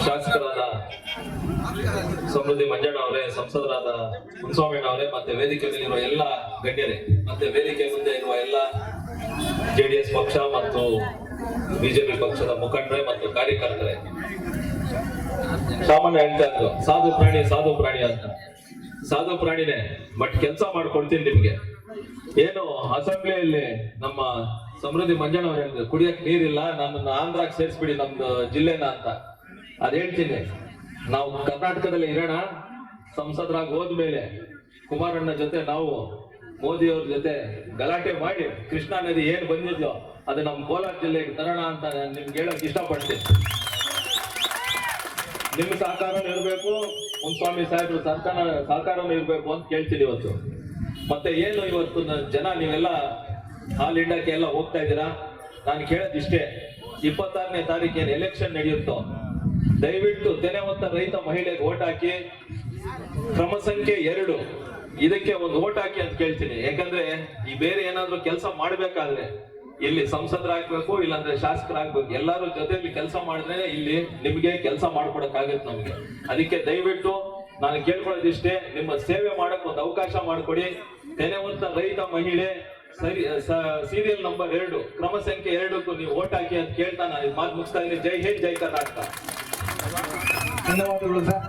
ಶಾಸಕರಾದ ಸಮೃದ್ಧಿ ಮಂಜಣ್ಣ ಅವರೇ, ಸಂಸದರಾದ ಮುನ್ಸ್ವಾಮಣ್ಣ ಅವರೇ, ಮತ್ತೆ ವೇದಿಕೆ ಮೇಲಿರುವ ಎಲ್ಲ ಗಣ್ಯರೇ, ಮತ್ತೆ ವೇದಿಕೆ ಮುಂದೆ ಇರುವ ಎಲ್ಲ ಜೆಡಿಎಸ್ ಪಕ್ಷ ಮತ್ತು ಬಿಜೆಪಿ ಪಕ್ಷದ ಮುಖಂಡರೇ ಮತ್ತು ಕಾರ್ಯಕರ್ತರೇ, ಸಾಮಾನ್ಯ ಹೇಳ್ತಾ ಇದ್ರು ಸಾಧು ಪ್ರಾಣಿ ಅಂತ. ಸಾಧು ಪ್ರಾಣಿನೇ, ಬಟ್ ಕೆಲಸ ಮಾಡ್ಕೊಡ್ತೀನಿ ನಿಮ್ಗೆ. ಏನು ಅಸೆಂಬ್ಲಿಯಲ್ಲಿ ನಮ್ಮ ಸಮೃದ್ಧಿ ಮಂಜಣ್ಣ ಅವ್ರು ಹೇಳಿದ್ರು, ಕುಡಿಯಕ್ ನೀರಿಲ್ಲ, ನನ್ನನ್ನು ಆಂಧ್ರಾಗ್ ಸೇರಿಸ್ಬಿಡಿ ನಮ್ದು ಜಿಲ್ಲೆನ ಅಂತ. ಅದ್ ಹೇಳ್ತೀನಿ, ನಾವು ಕರ್ನಾಟಕದಲ್ಲಿ ಇರೋಣ, ಸಂಸದರಾಗಿ ಹೋದ್ಮೇಲೆ ಕುಮಾರಣ್ಣ ಜೊತೆ ನಾವು ಮೋದಿ ಅವ್ರ ಜೊತೆ ಗಲಾಟೆ ಮಾಡಿ ಕೃಷ್ಣಾ ನದಿ ಏನ್ ಬಂದಿದ್ಯೋ ಅದು ನಮ್ ಕೋಲಾರ ಜಿಲ್ಲೆಗೆ ತರೋಣ ಅಂತ ನಿಮ್ಗೆ ಹೇಳಕ್ ಇಷ್ಟಪಡ್ತೀನಿ. ನಿಮ್ ಸಹಕಾರನೂ ಇರ್ಬೇಕು, ಮುನ್ಸ್ವಾಮಿ ಸಾಹೇಬ್ರು ಸಹಕಾರನೂ ಇರ್ಬೇಕು ಅಂತ ಕೇಳ್ತೀನಿ ಇವತ್ತು. ಮತ್ತೆ ಏನು ಇವತ್ತು ಜನ ನೀವೆಲ್ಲ ಹಾಲ್ ಇಂಡಕ್ಕೆ ಎಲ್ಲ ಹೋಗ್ತಾ ಇದ್ದೀರಾ, ನಾನು ಕೇಳೋದಿಷ್ಟೇ, 26ನೇ ತಾರೀಕು ಏನು ಎಲೆಕ್ಷನ್ ನಡೆಯುತ್ತೋ ದಯವಿಟ್ಟು ತೆನೆ ಹೊತ್ತ ರೈತ ಮಹಿಳೆಗೆ ಓಟ್ ಹಾಕಿ, ಕ್ರಮ ಸಂಖ್ಯೆ 2 ಇದಕ್ಕೆ ಒಂದು ಓಟ್ ಹಾಕಿ ಅಂತ ಕೇಳ್ತೀನಿ. ಯಾಕಂದ್ರೆ ಈ ಬೇರೆ ಏನಾದ್ರು ಕೆಲಸ ಮಾಡ್ಬೇಕಾದ್ರೆ ಇಲ್ಲಿ ಸಂಸದರಾಗ್ಬೇಕು, ಇಲ್ಲಾಂದ್ರೆ ಶಾಸಕರಾಗ್ಬೇಕು, ಎಲ್ಲಾರು ಜೊತೆಲಿ ಕೆಲಸ ಮಾಡಿದ್ರೆ ಇಲ್ಲಿ ನಿಮ್ಗೆ ಕೆಲಸ ಮಾಡ್ಕೊಡಕ್ಕಾಗತ್ತೆ ನಮ್ಗೆ. ಅದಕ್ಕೆ ದಯವಿಟ್ಟು ನಾನು ಕೇಳ್ಕೊಳ್ಳೋದಿಷ್ಟೇ, ನಿಮ್ಮ ಸೇವೆ ಮಾಡಕ್ ಒಂದು ಅವಕಾಶ ಮಾಡಿಕೊಡಿ. ತೆನೆ ಹೊತ್ತ ರೈತ ಮಹಿಳೆ ಸೀರಿಯಲ್ ನಂಬರ್ 2 ಕ್ರಮ ಸಂಖ್ಯೆ 2ಕ್ಕೂ ನೀವು ಓಟ್ ಹಾಕಿ ಅಂತ ಕೇಳ್ತಾ ನಾನು ಮಾತು ಮುಗಿಸ್ತಾ ಇದ್ದೀನಿ. ಜೈ ಹಿಂದ್, ಜೈ ಕರ್ನಾಟಕ. ಧನ್ಯವಾದಗಳು ಸರ್.